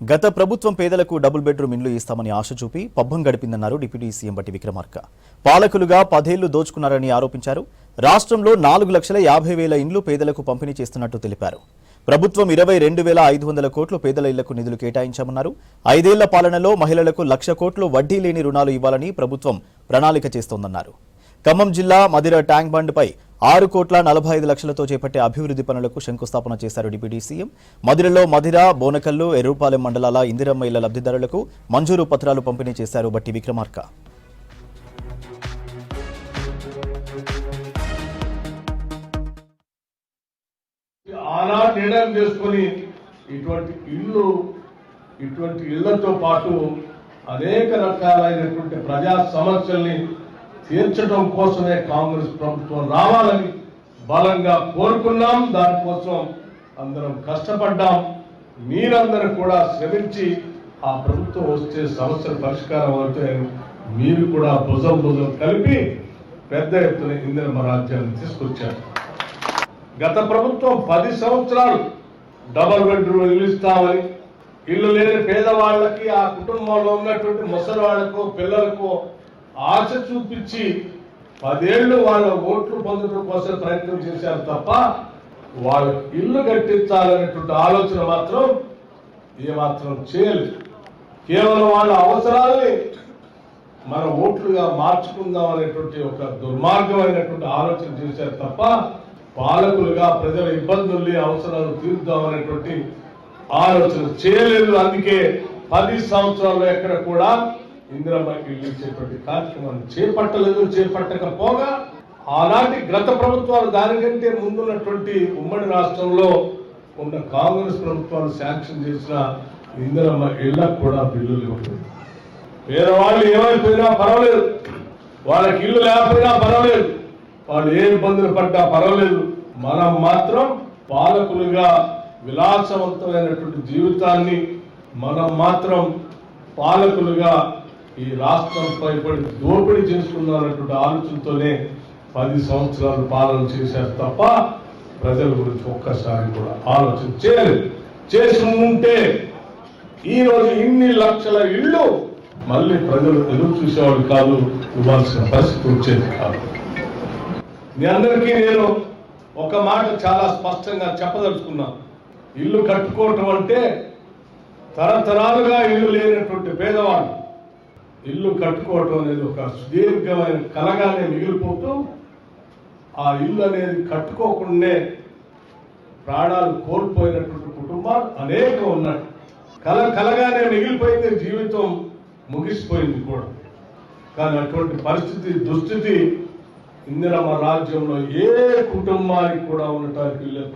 గత ప్రభుత్వం పేదలకు డబుల్ బెడ్రూమ్ ఇండ్లు ఇస్తామని ఆశ చూపి పబ్బం గడిపిందన్నారు డిప్యూటీ సీఎం బట్టి విక్రమార్క. పాలకులుగా 10 ఏళ్లు దోచుకున్నారని ఆరోపించారు. రాష్ట్రంలో 4,50,000 ఇండ్లు పేదలకు పంపిణీ చేస్తున్నట్టు తెలిపారు. ప్రభుత్వం 22,500 కోట్లు పేదల ఇళ్లకు నిధులు కేటాయించామన్నారు. 5 ఏళ్ల పాలనలో మహిళలకు 1,00,000 కోట్లు వడ్డీ లేని రుణాలు ఇవ్వాలని ప్రభుత్వం ప్రణాళిక చేస్తోందన్నారు. ఖమ్మం జిల్లా మదిర ట్యాంక్ బండ్పై 6,45,00,000తో చేపట్టే అభివృద్ధి పనులకు శంకుస్థాపన చేశారు డిప్యూటీ సీఎం. మదిరలో మదిర, బోనకల్లు, ఎర్రుపాలెం మండలాల ఇందిరమ్మ ఇళ్ల లబ్ధిదారులకు మంజూరు పత్రాలు పంపిణీ చేశారు బట్టి విక్రమార్క. ఆనాడు నిర్ణయం చేసుకుని ఇటువంటి ఇళ్లతో పాటు అనేక రకాలైనటువంటి ప్రజా సమస్యల్ని తీర్చడం కోసమే కాంగ్రెస్ ప్రభుత్వం రావాలని బలంగా కోరుకున్నాం. దానికోసం అందరం కష్టపడ్డాం. మీరందరూ కూడా శ్రమించి ఆ ప్రభుత్వం వస్తే సమస్యల పరిష్కారం అవుతాయని మీరు కూడా భుజం కలిపి పెద్ద ఎత్తున ఇందిరమ్మ రాజ్యాన్ని తీసుకొచ్చారు. గత ప్రభుత్వం 10 సంవత్సరాలు డబుల్ బెడ్రూమ్ ఇల్లు ఇస్తామని, ఇల్లు లేని పేదవాళ్ళకి, ఆ కుటుంబంలో ఉన్నటువంటి ముసలి వాళ్లకు, పిల్లలకు ఆశ చూపించి 10 ఏళ్లు వాళ్ళ ఓట్లు పొందడం కోసం ప్రయత్నం చేశారు తప్ప వాళ్ళకి ఇల్లు కట్టించాలనేటువంటి ఆలోచన మాత్రం ఏమాత్రం చేయలేదు. కేవలం వాళ్ళ అవసరాలని మన ఓట్లుగా మార్చుకుందాం అనేటువంటి ఒక దుర్మార్గమైనటువంటి ఆలోచన చేశారు తప్ప పాలకులుగా ప్రజల ఇబ్బందుల్ని, అవసరాలు తీరుద్దాం అనేటువంటి ఆలోచన చేయలేదు. అందుకే 10 సంవత్సరాల్లో ఎక్కడ కూడా ఇందిరమ్మ ఇల్లు ఇచ్చేటువంటి కార్యక్రమాన్ని చేపట్టకపోగా ఆనాటి గత ప్రభుత్వాలు, దానికంటే ముందున్నటువంటి ఉమ్మడి రాష్ట్రంలో ఉన్న కాంగ్రెస్ ప్రభుత్వాలు శాంక్షన్ చేసిన ఇందిరమ్మ ఇళ్లకు కూడా బిల్లులు ఇవ్వలేదు. పేదవాళ్ళు ఏమైపోయినా పర్వాలేదు, వాళ్ళకి ఇల్లు లేకపోయినా పర్వాలేదు, వాళ్ళు ఏ ఇబ్బందులు పడ్డా పర్వాలేదు, మనం మాత్రం పాలకులుగా విలాసవంతమైనటువంటి జీవితాన్ని, మనం మాత్రం పాలకులుగా ఈ రాష్ట్రంపై పడి దోపిడీ చేసుకున్నారన్నటువంటి ఆలోచనతోనే 10 సంవత్సరాలు పాలన చేశారు తప్ప ప్రజల గురించి ఒక్కసారి కూడా ఆలోచన చేయలేదు. చేసి ఉంటే ఈరోజు ఇన్ని లక్షల ఇళ్ళు మళ్ళీ ప్రజలు ఎదురు చూసేవాళ్ళు కాదు, ఇవ్వాల్సిన పరిస్థితి వచ్చేది కాదు. మీ అందరికీ నేను ఒక మాట చాలా స్పష్టంగా చెప్పదలుచుకున్నాను. ఇల్లు కట్టుకోవటం అంటే తరతరాలుగా ఇల్లు లేనటువంటి పేదవాళ్ళు ఇల్లు కట్టుకోవటం అనేది ఒక సుదీర్ఘమైన కలగానే మిగిలిపోతూ, ఆ ఇల్లు అనేది కట్టుకోకుండానే ప్రాణాలు కోల్పోయినటువంటి కుటుంబాలు అనేకం ఉన్నాయి. కలగానే మిగిలిపోయింది, జీవితం ముగిసిపోయింది కూడా. కానీ అటువంటి పరిస్థితి, దుస్థితి ఇందిరమ్మ రాజ్యంలో ఏ కుటుంబానికి కూడా ఉండటానికి లేదు.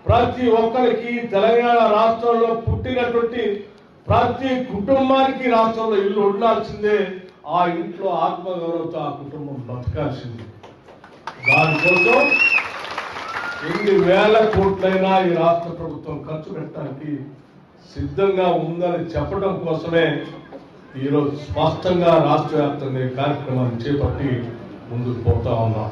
ప్రతి ఒక్కరికి తెలంగాణ రాష్ట్రంలో పుట్టినటువంటి ప్రతి కుటుంబానికి రాష్ట్రంలో ఇల్లు ఉండాల్సిందే. ఆ ఇంట్లో ఆత్మగౌరవంతో ఆ కుటుంబం బతకాల్సిందే. దానికోసం ఎన్ని వేల కోట్లైనా ఈ రాష్ట్ర ప్రభుత్వం ఖర్చు పెట్టడానికి సిద్ధంగా ఉందని చెప్పడం కోసమే ఈరోజు స్పష్టంగా రాష్ట్ర వ్యాప్తంగా ఈ కార్యక్రమాన్ని చేపట్టి ముందుకు పోతా ఉన్నాం.